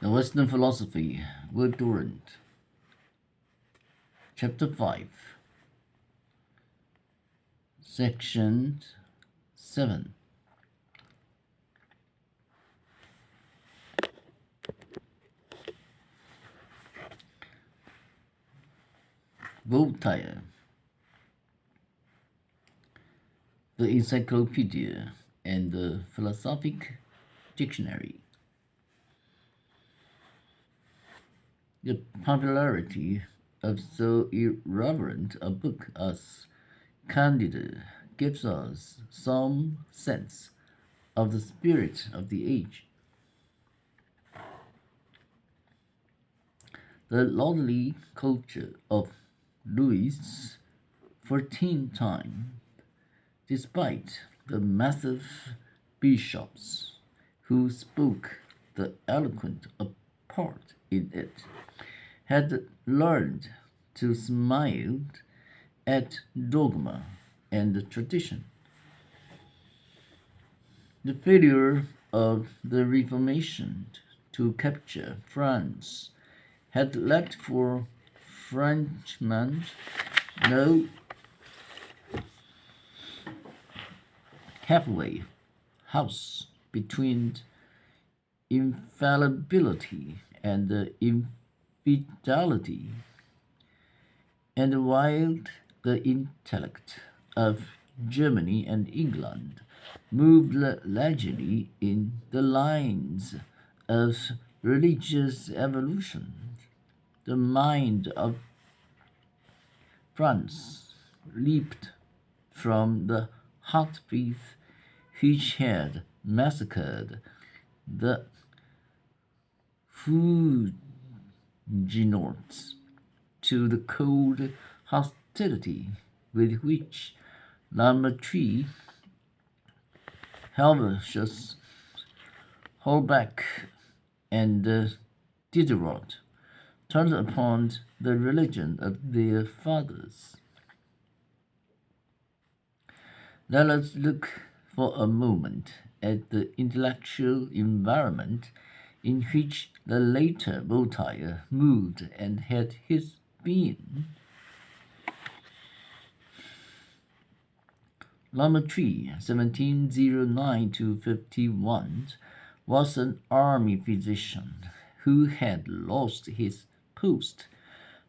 The Western Philosophy with Durant. Chapter 5. Section 7. Voltaire. The Encyclopedia and the Philosophic Dictionary. The popularity of so irreverent a book as Candide gives us some sense of the spirit of the age. The lordly culture of Louis XIV time, despite the massive bishops who spoke the eloquent part in it, had learned to smile at dogma and tradition. The failure of the Reformation to capture France had left for Frenchmen no halfway house between infallibility and infidelity, and while the intellect of Germany and England moved largely in the lines of religious evolution, the mind of France leaped from the heartbeat which had massacred the Huguenots to the cold hostility with which Lamartine, Helvetius, Holbach, and Diderot turned upon the religion of their fathers. Let us look for a moment at the intellectual environment in which the later Voltaire moved and had his being. Lamartine, 1709–51, was an army physician who had lost his post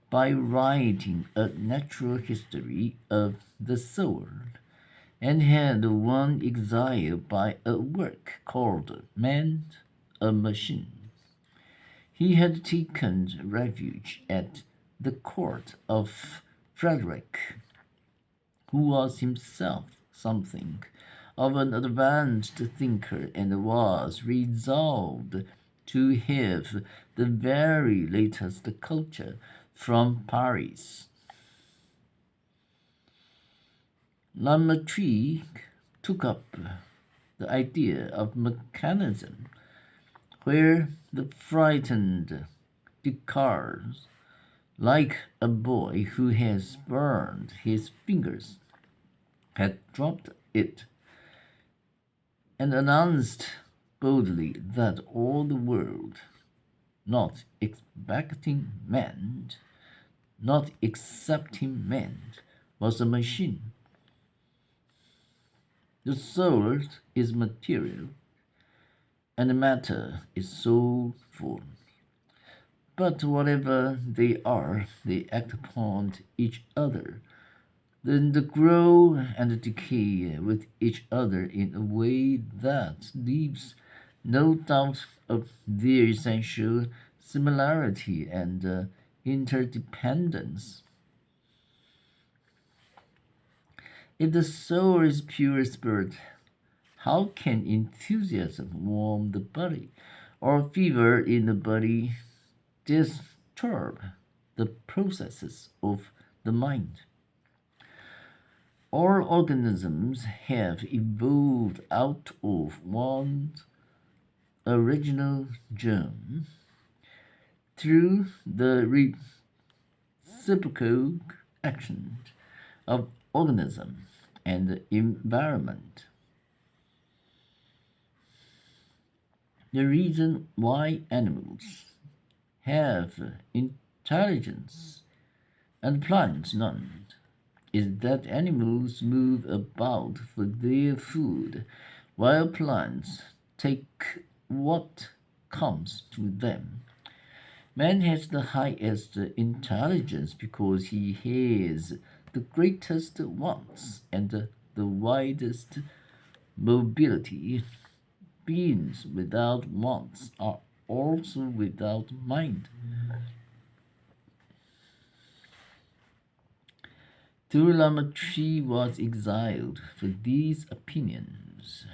by writing a natural history of the soul, and had won exile by a work called Man, a Machine. He had taken refuge at the court of Frederick, who was himself something of an advanced thinker and was resolved to have the very latest culture from Paris. Lamartine took up the idea of mechanism, where the frightened Descartes, like a boy who has burned his fingers, had dropped it, and announced boldly that all the world, not expecting man, not accepting man, was a machine. The soul is material, and matter is soulful. But whatever they are, they act upon each other, then they grow and decay with each other in a way that leaves no doubt of their essential similarity and interdependence. If the soul is pure spirit, how can enthusiasm warm the body, or fever in the body disturb the processes of the mind? All organisms have evolved out of one original germ through the reciprocal action of organism and environment. The reason why animals have intelligence and plants none is that animals move about for their food, while plants take what comes to them. Man has the highest intelligence because he has the greatest wants and the widest mobility. Beings without wants are also without mind. Durant was exiled for these opinions.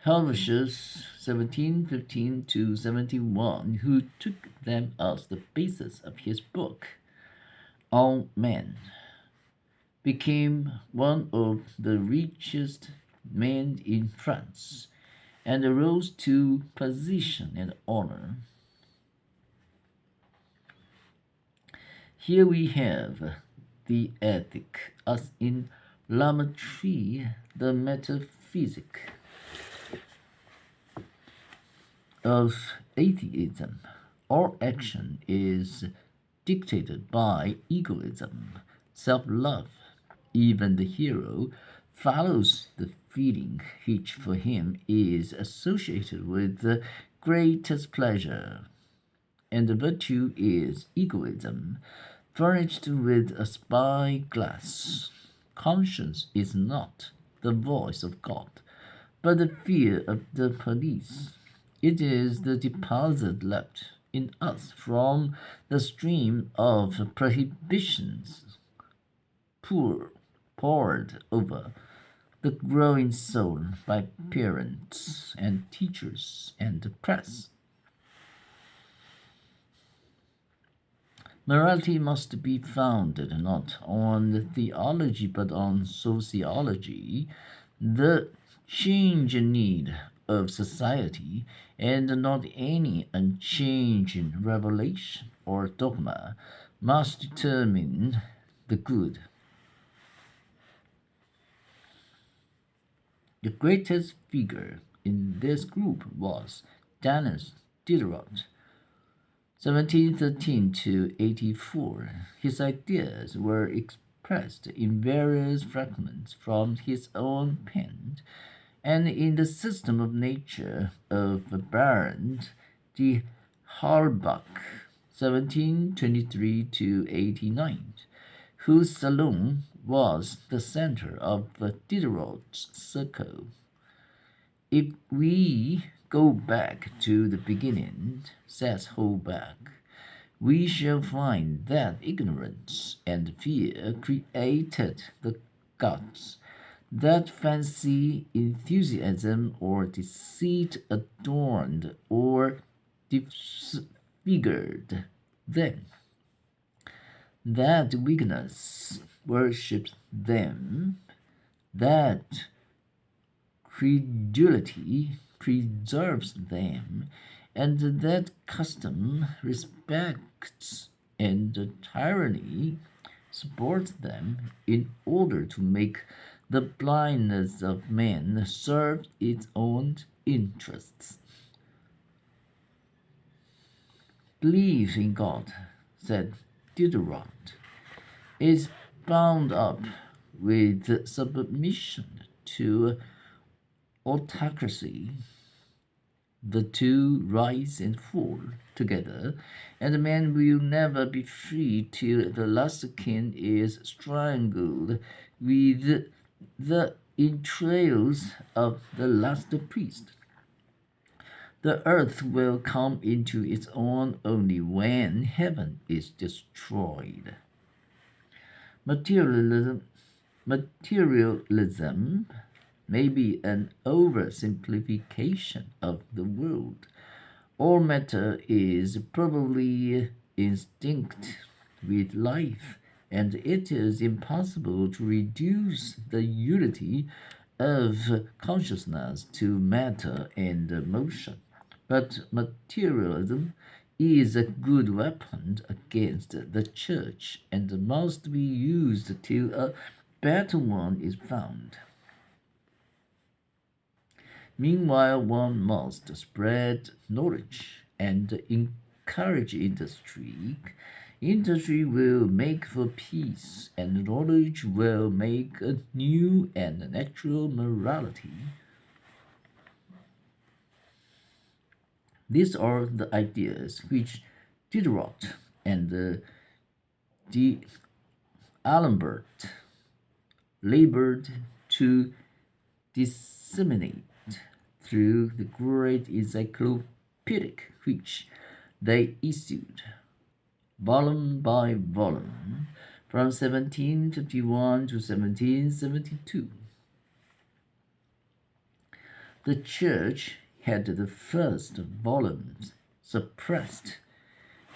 Helvetius 1715-71, who took them as the basis of his book on man, became one of the richest men in France and rose to position and honor. Here we have the ethic, as in Lamartine, the metaphysic of atheism. All action is dictated by egoism, self love. Even the hero follows the feeling which for him is associated with the greatest pleasure. And the virtue is egoism, furnished with a spyglass. Conscience is not the voice of God, but the fear of the police. It is the deposit left in us from the stream of prohibitions poured over the growing soul by parents and teachers and the press. Morality must be founded not on theology but on sociology, the changing need of society, and not any unchanging revelation or dogma must determine the good. The greatest figure in this group was Denis Diderot, 1713-84. His ideas were expressed in various fragments from his own pen, and in the system of nature of Baron de Halbach, 1723-89, whose salon was the center of Diderot's circle. If we go back to the beginning, says Holbach, we shall find that ignorance and fear created the gods, that fancy, enthusiasm, or deceit adorned or disfigured them, that weakness worshipped them, that credulity preserves them, and that custom respects and tyranny supports them in order to make the blindness of man serve its own interests. Belief in God, said Diderot, is bound up with submission to autocracy. The two rise and fall together, and man will never be free till the last king is strangled with the entrails of the last priest. The earth will come into its own only when heaven is destroyed. Materialism may be an oversimplification of the world. All matter is probably instinct with life, and it is impossible to reduce the unity of consciousness to matter and motion. But materialism is a good weapon against the church and must be used till a better one is found. Meanwhile, one must spread knowledge and encourage industry. Industry will make for peace, and knowledge will make a new and natural morality. These are the ideas which Diderot and D'Alembert labored to disseminate through the great encyclopedic which they issued, volume by volume, from 1751 to 1772. The Church had the first volumes suppressed,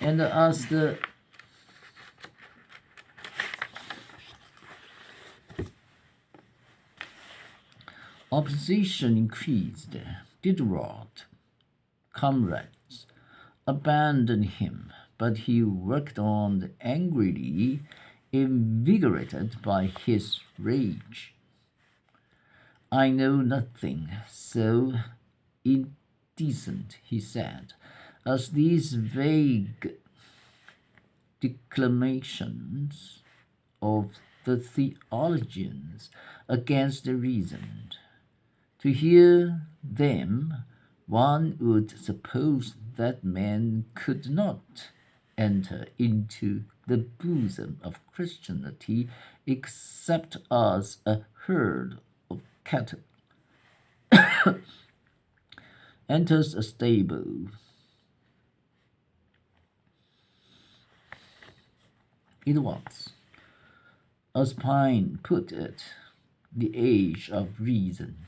and as the opposition increased, Diderot comrades abandoned him, but he worked on angrily, invigorated by his rage. I know nothing so indecent, he said, as these vague declamations of the theologians against the reason. To hear them, one would suppose that man could not enter into the bosom of Christianity except as a herd of cattle enters a stable. It was, as Pine put it, the age of reason.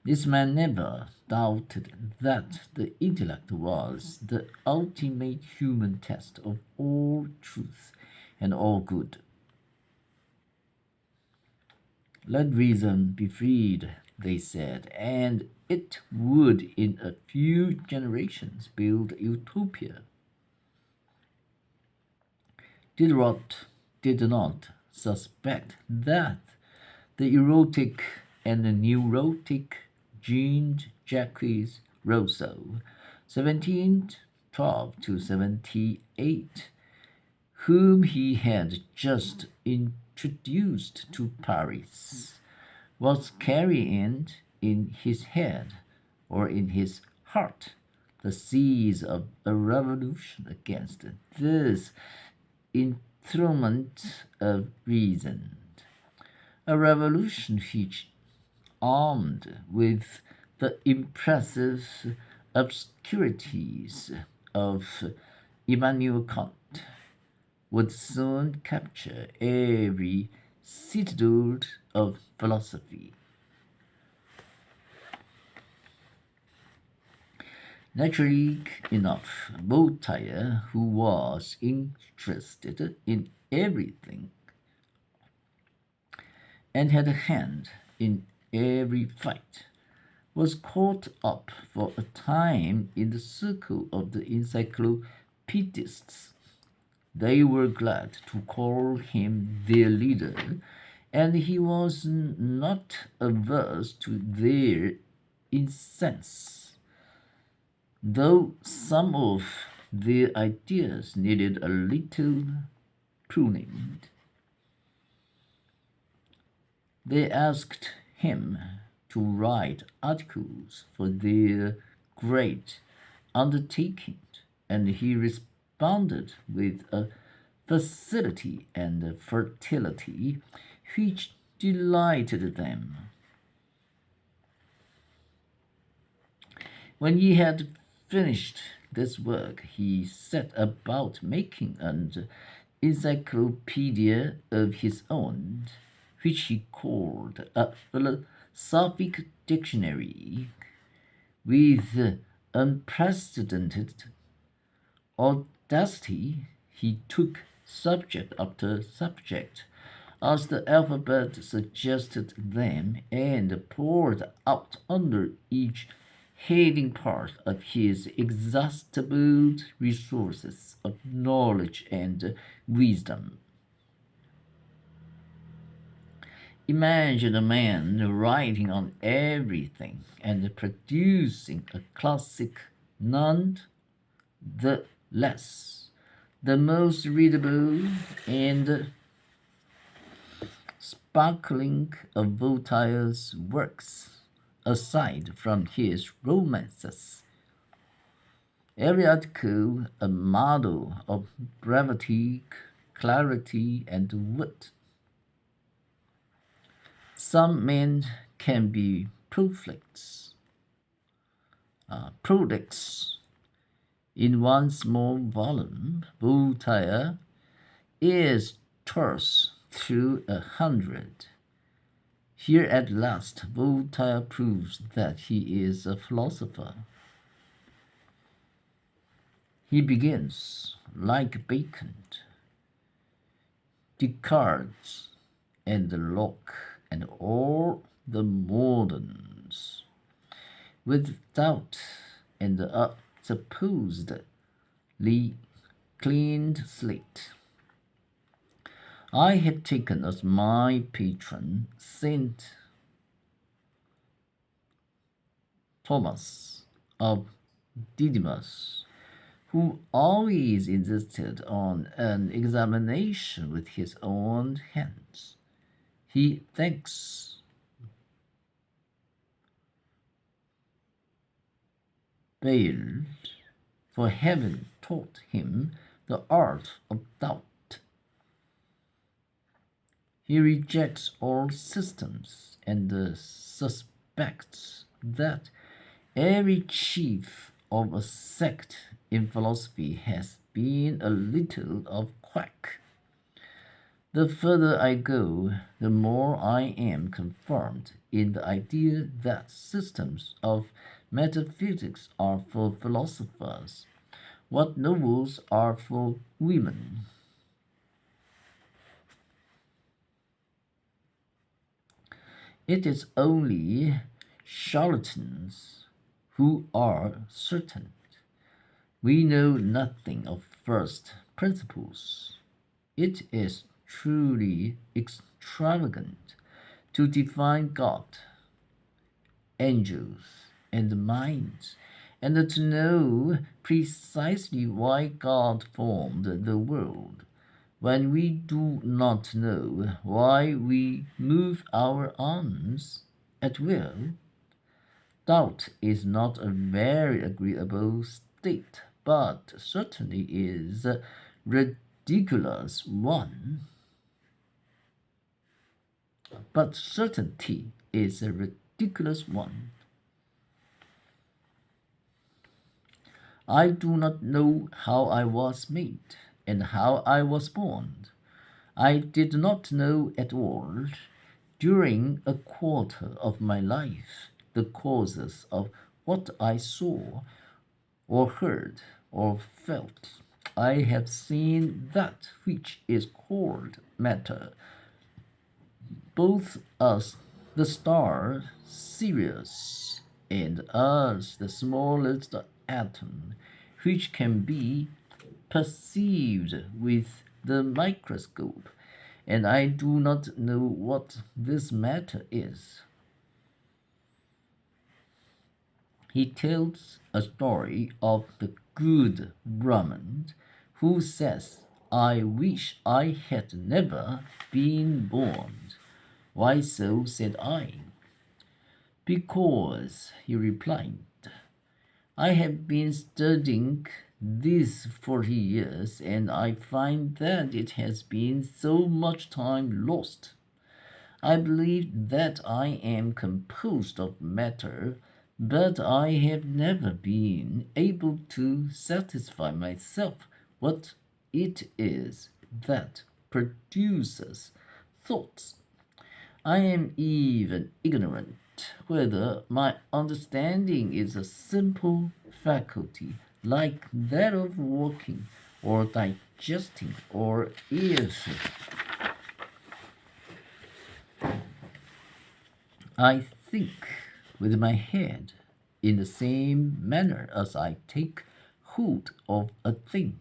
This man never doubted that the intellect was the ultimate human test of all truth and all good. Let reason be freed, they said, and it would in a few generations build utopia. Diderot did not suspect that the erotic and the neurotic Jean-Jacques Rousseau, 1712 to 78, whom he had just introduced to Paris, was carrying in his head or in his heart the seeds of a revolution against this enthronement of reason, a revolution which, armed with the impressive obscurities of Immanuel Kant, would soon capture every citadel of philosophy. Naturally enough, Voltaire, who was interested in everything and had a hand in every fight, was caught up for a time in the circle of the encyclopedists. They were glad to call him their leader, and he was not averse to their incense, though some of their ideas needed a little pruning. They asked him to write articles for their great undertaking, and he responded with a facility and fertility which delighted them. When he had finished this work, he set about making an encyclopedia of his own, which he called a philosophic dictionary. With unprecedented audacity, he took subject after subject, as the alphabet suggested them, and poured out under each heading part of his exhaustible resources of knowledge and wisdom. Imagine a man writing on everything and producing a classic none the less, the most readable and sparkling of Voltaire's works, aside from his romances. Every article a model of brevity, clarity, and wit. Some men can be prolix. In one small volume, Voltaire is terse through 100. Here at last Voltaire proves that he is a philosopher. He begins, like Bacon, Descartes, and Locke, and all the moderns, with doubt and a supposedly clean slate. I have taken as my patron Saint Thomas of Didymus, who always insisted on an examination with his own hands. He thanks Bayle for having taught him the art of doubt. He rejects all systems and suspects that every chief of a sect in philosophy has been a little of quack. The further I go, the more I am confirmed in the idea that systems of metaphysics are for philosophers, what novels are for women. It is only charlatans who are certain. We know nothing of first principles. It is truly extravagant to define God, angels, and minds, and to know precisely why God formed the world, when we do not know why we move our arms at will. Doubt is not a very agreeable state, but certainly is a ridiculous one. But certainty is a ridiculous one. I do not know how I was made and how I was born. I did not know at all, during a quarter of my life, the causes of what I saw, or heard, or felt. I have seen that which is called matter, both as the star Sirius and as the smallest atom, which can be perceived with the microscope, and I do not know what this matter is. He tells a story of the good Brahman who says, I wish I had never been born. Why so? Said I. Because, he replied, I have been studying this 40 years, and I find that it has been so much time lost. I believe that I am composed of matter, but I have never been able to satisfy myself what it is that produces thoughts. I am even ignorant whether my understanding is a simple faculty like that of walking or digesting, or is I think with my head in the same manner as I take hold of a thing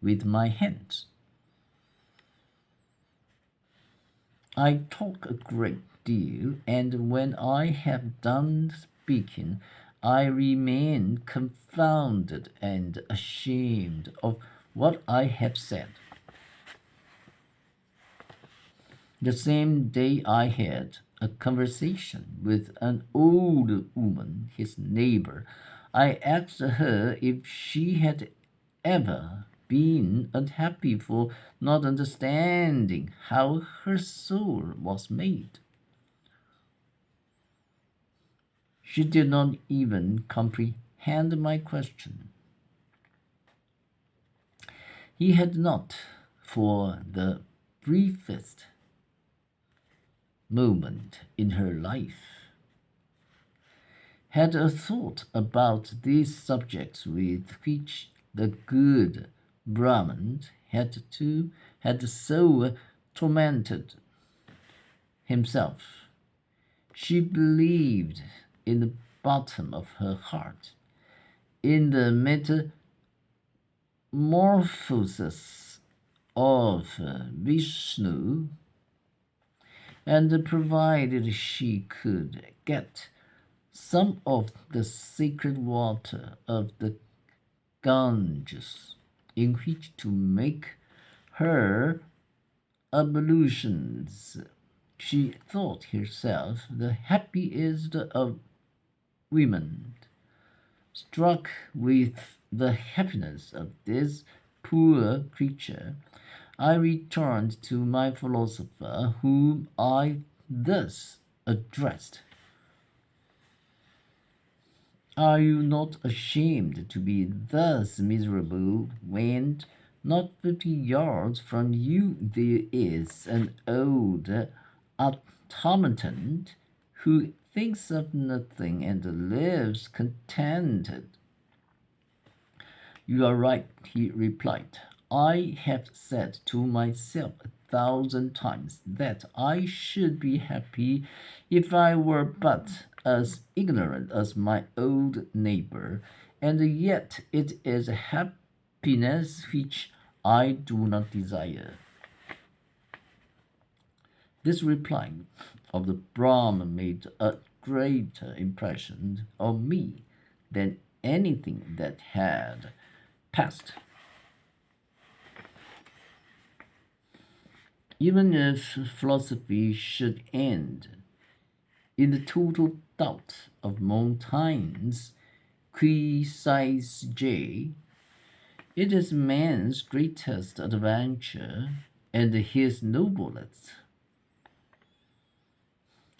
with my hands. I talk a great deal, and when I have done speaking, I remain confounded and ashamed of what I have said. The same day I had a conversation with an old woman, his neighbor. I asked her if she had ever been unhappy for not understanding how her soul was made. She did not even comprehend my question. He had not, for the briefest moment in her life, had a thought about these subjects with which the good Brahman had so tormented himself. She believed in the bottom of her heart in the metamorphosis of Vishnu, and provided she could get some of the sacred water of the Ganges in which to make her ablutions, she thought herself the happiest of women. Struck with the happiness of this poor creature, I returned to my philosopher, whom I thus addressed. Are you not ashamed to be thus miserable when not 50 yards from you there is an old automaton who thinks of nothing and lives contented? You are right, he replied. I have said to myself 1,000 times that I should be happy if I were but as ignorant as my old neighbor, and yet it is happiness which I do not desire. This reply of the Brahmin made a greater impression on me than anything that had passed. Even if philosophy should end in the total doubt of Montaigne's Qui sais je, it is man's greatest adventure and his noblest.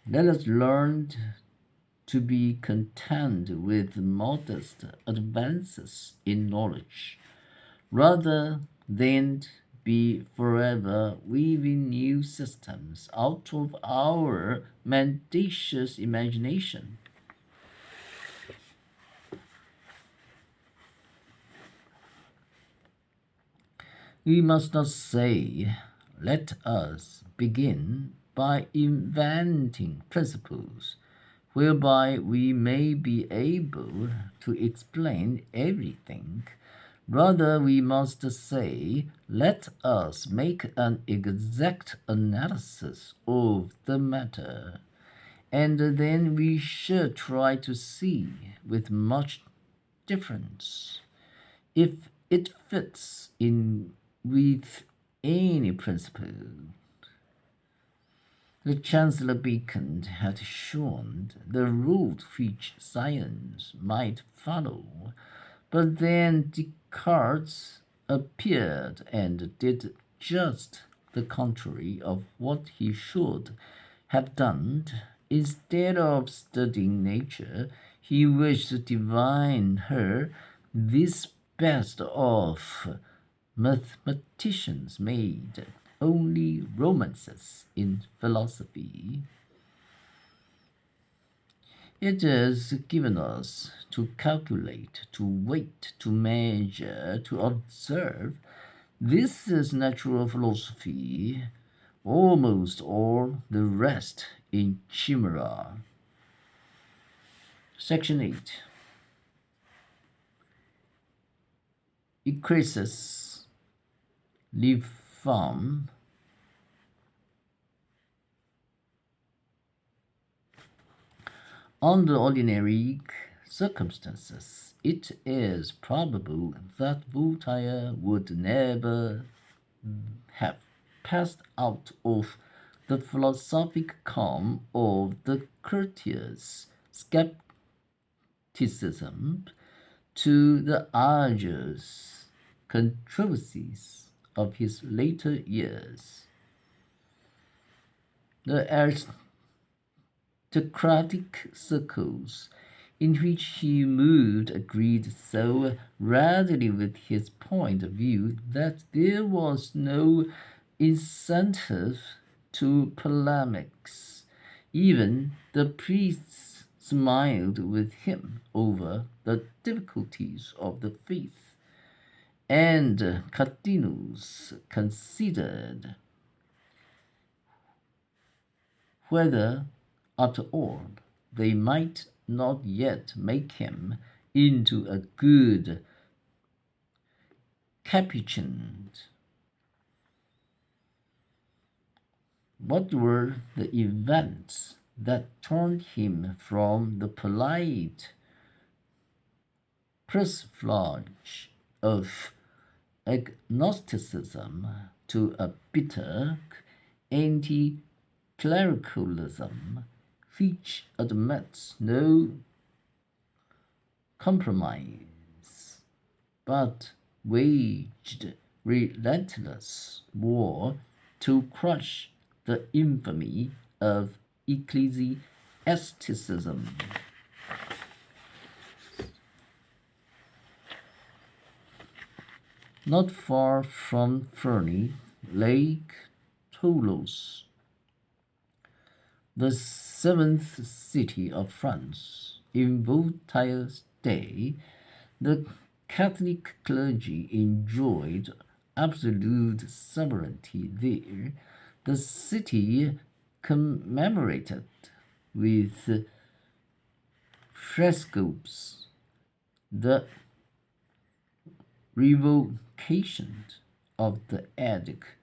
Let us learn to be content with modest advances in knowledge, rather than be forever weaving new systems out of our mendacious imagination. We must not say, let us begin by inventing principles whereby we may be able to explain everything. Rather, we must say, let us make an exact analysis of the matter, and then we should try to see with much difference if it fits in with any principle. The Chancellor Bacon had shown the route which science might follow, but then Descartes appeared and did just the contrary of what he should have done. Instead of studying nature, he wished to divine her. This best of mathematicians made only romances in philosophy. It is given us to calculate, to weight, to measure, to observe. This is natural philosophy, almost all the rest in chimera. Section 8. Icrasus, live farm, Under ordinary circumstances, it is probable that Voltaire would never have passed out of the philosophic calm of the courtier's skepticism to the arduous controversies of his later years. The aristocratic circles in which he moved agreed so readily with his point of view that there was no incentive to polemics. Even the priests smiled with him over the difficulties of the faith, and cardinals considered whether after all they might not yet make him into a good Capuchin. What were the events that turned him from the polite persiflage of agnosticism to a bitter anti-clericalism which admits no compromise, but waged relentless war to crush the infamy of ecclesiasticism. Not far from Ferney Lake Toulouse, the seventh city of France. In Voltaire's day, the Catholic clergy enjoyed absolute sovereignty there. The city commemorated with frescoes the revocation of the Edict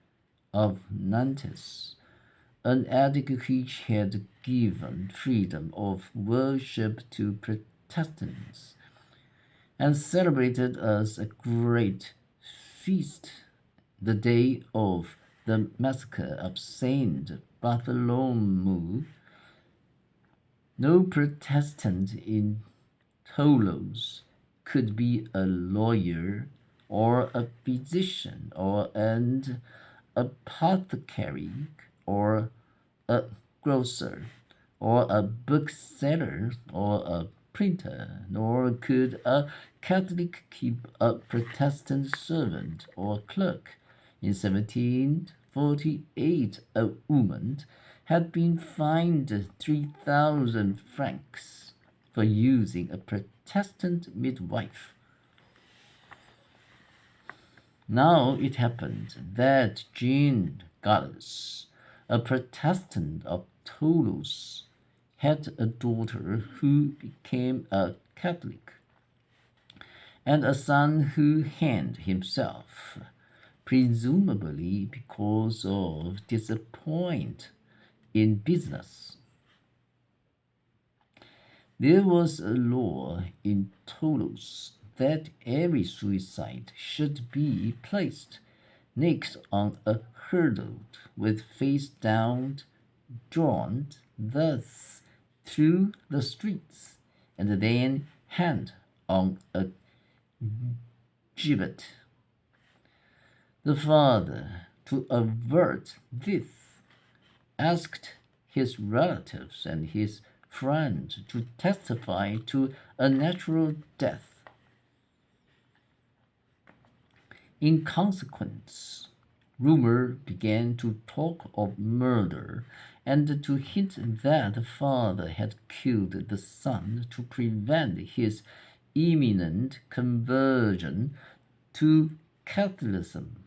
of Nantes, an edict which had given freedom of worship to Protestants, and celebrated as a great feast the day of the massacre of Saint Bartholomew. No Protestant in Toulouse could be a lawyer or a physician or an apothecary or a grocer or a bookseller or a printer, nor could a Catholic keep a Protestant servant or clerk. In 1748, a woman had been fined 3,000 francs for using a Protestant midwife. Now it happened that Jean Gallas, a Protestant of Toulouse, had a daughter who became a Catholic, and a son who hanged himself, presumably because of disappointment in business. There was a law in Toulouse that every suicide should be placed next on a hurdle with face down, drawn thus through the streets, and then hanged on a gibbet. The father, to avert this, asked his relatives and his friends to testify to a natural death. In consequence, rumor began to talk of murder and to hint that the father had killed the son to prevent his imminent conversion to Catholicism.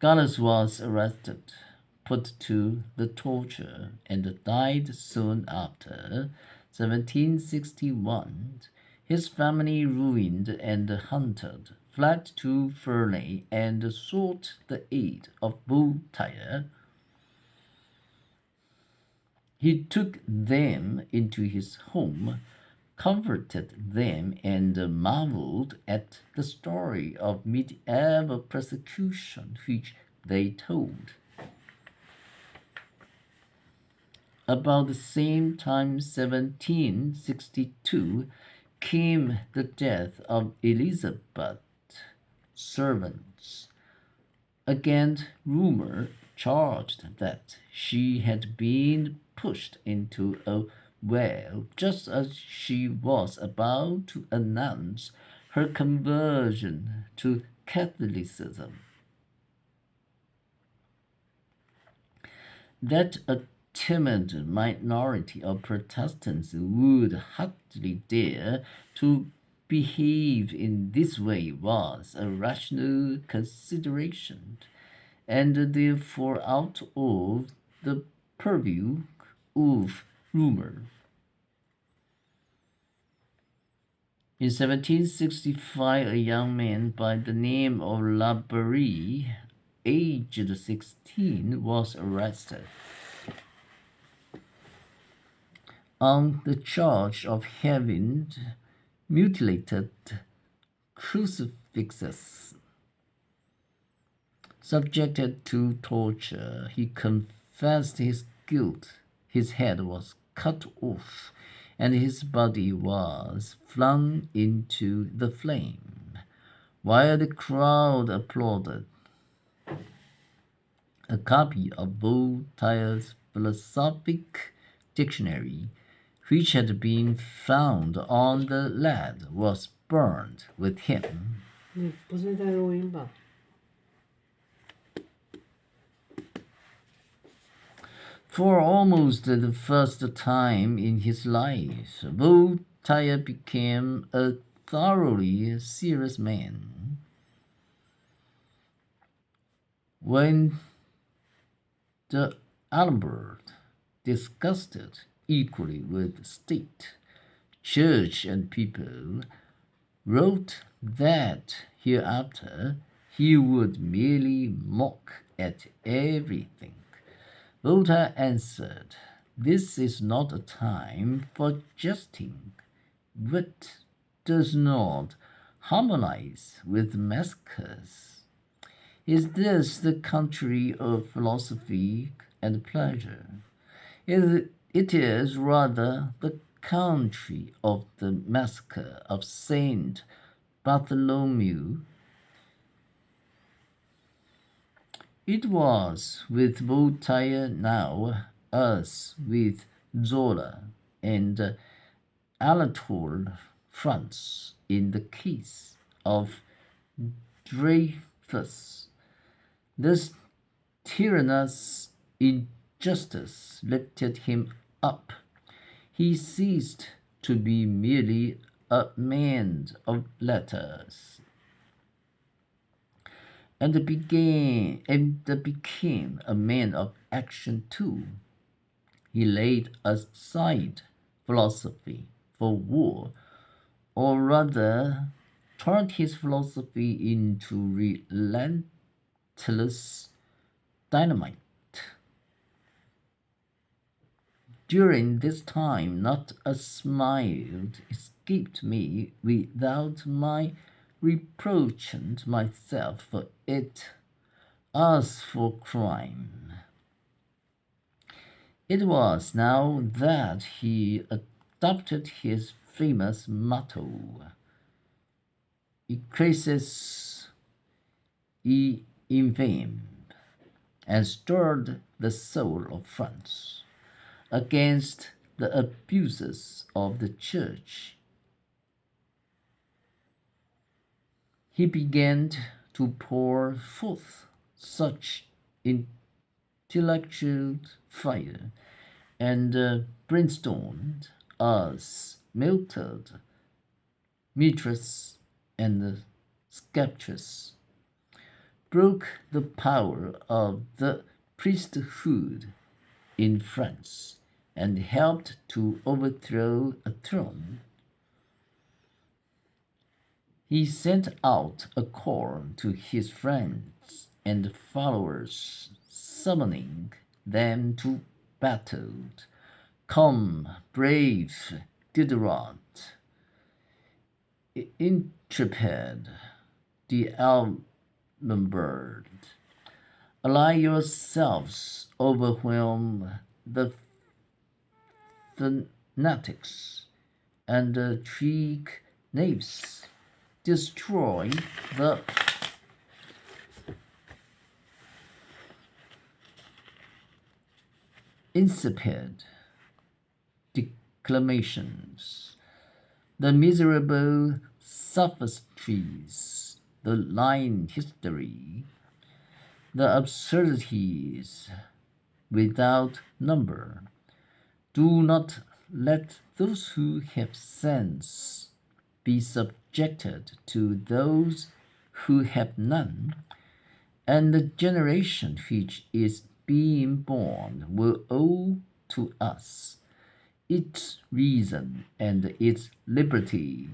Gallas was arrested, put to the torture, and died soon after. 1761, his family ruined and hunted fled to Ferney and sought the aid of Voltaire. He took them into his home, comforted them, and marveled at the story of medieval persecution which they told. About the same time, 1762, came the death of Elizabeth's servants. Again, rumor charged that she had been pushed into a well just as she was about to announce her conversion to Catholicism. That a timid minority of Protestants would hardly dare to behave in this way was a rational consideration, and therefore out of the purview of rumor. In 1765, a young man by the name of Labarre, aged 16, was arrested on the charge of having mutilated crucifixes. Subjected to torture, he confessed his guilt. His head was cut off, and his body was flung into the flame, while the crowd applauded. A copy of Voltaire's philosophic dictionary, which had been found on the lad, was burned with him. For almost the first time in his life, Voltaire became a thoroughly serious man. When the Albert, disgusted equally with state, church, and people, wrote that hereafter he would merely mock at everything, Voltaire answered, "This is not a time for jesting. Wit does not harmonize with massacres. Is this the country of philosophy and pleasure? It is rather the country of the massacre of Saint Bartholomew." It was with Voltaire now as with Zola and Anatole France in the case of Dreyfus. This tyrannous injustice lifted him up. He ceased to be merely a man of letters and became a man of action too. He laid aside philosophy for war, or rather turned his philosophy into relentless dynamite. During this time, not a smile escaped me without my reproaching myself for it as for crime. It was now that he adopted his famous motto, "Ecrasis et infame," and stirred the soul of France against the abuses of the church. He began to pour forth such intellectual fire and brimstone as melted Mithras and Sceptres, broke the power of the priesthood in France, and helped to overthrow a throne. He sent out a call to his friends and followers, summoning them to battle. Come, brave Durant, intrepid the bird, ally yourselves, overwhelm the fanatics and the trick knaves, destroy the insipid declamations, the miserable sophistries, the lying history, the absurdities without number. Do not let those who have sense be subjected to those who have none, and the generation which is being born will owe to us its reason and its liberty.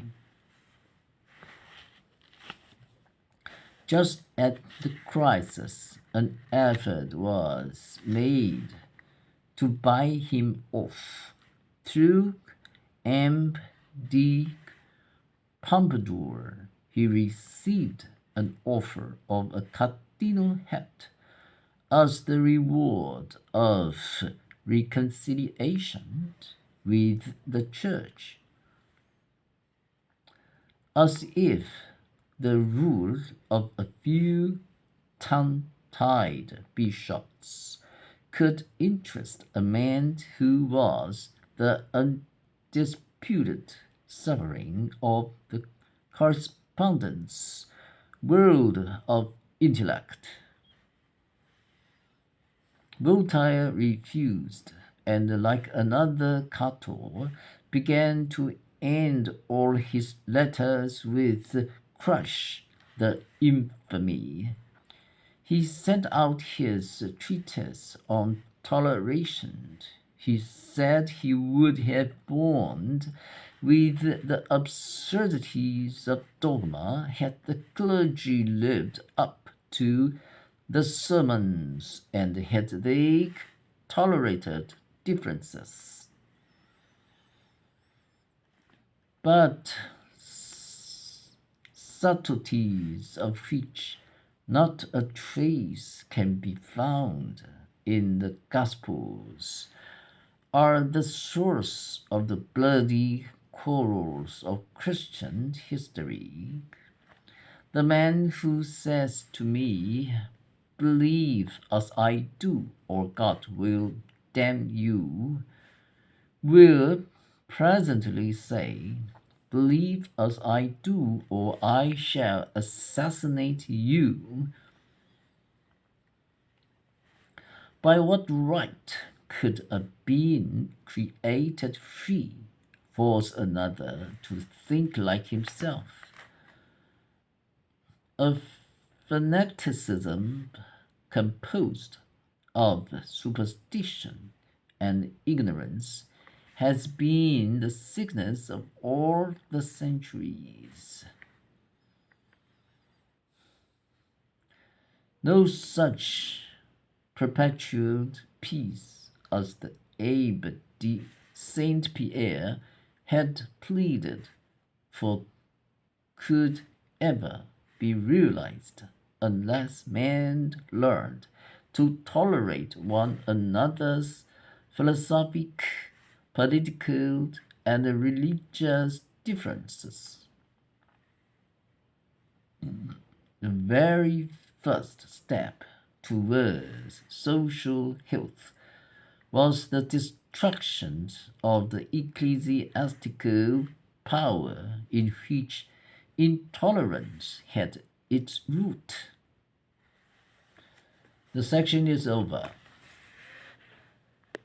Just at the crisis, an effort was made to buy him off through M.D. Pompadour. He received an offer of a cardinal hat as the reward of reconciliation with the church, as if the rule of a few tongue-tied bishops could interest a man who was the undisputed sovereign of the correspondence world of intellect. Voltaire refused, and like another Cato, began to end all his letters with "crush the infamy." He sent out his treatise on toleration. He said he would have borne with the absurdities of dogma had the clergy lived up to the sermons and had they tolerated differences. But subtleties of which not a trace can be found in the Gospels are the source of the bloody quarrels of Christian history. The man who says to me, "Believe as I do, or God will damn you," will presently say, "Believe as I do, or I shall assassinate you." By what right could a being created free force another to think like himself? A fanaticism composed of superstition and ignorance has been the sickness of all the centuries. No such perpetual peace as the Abbé de Saint Pierre had pleaded for could ever be realized unless men learned to tolerate one another's philosophic, political, and religious differences. The very first step towards social health was the destruction of the ecclesiastical power in which intolerance had its root. The section is over.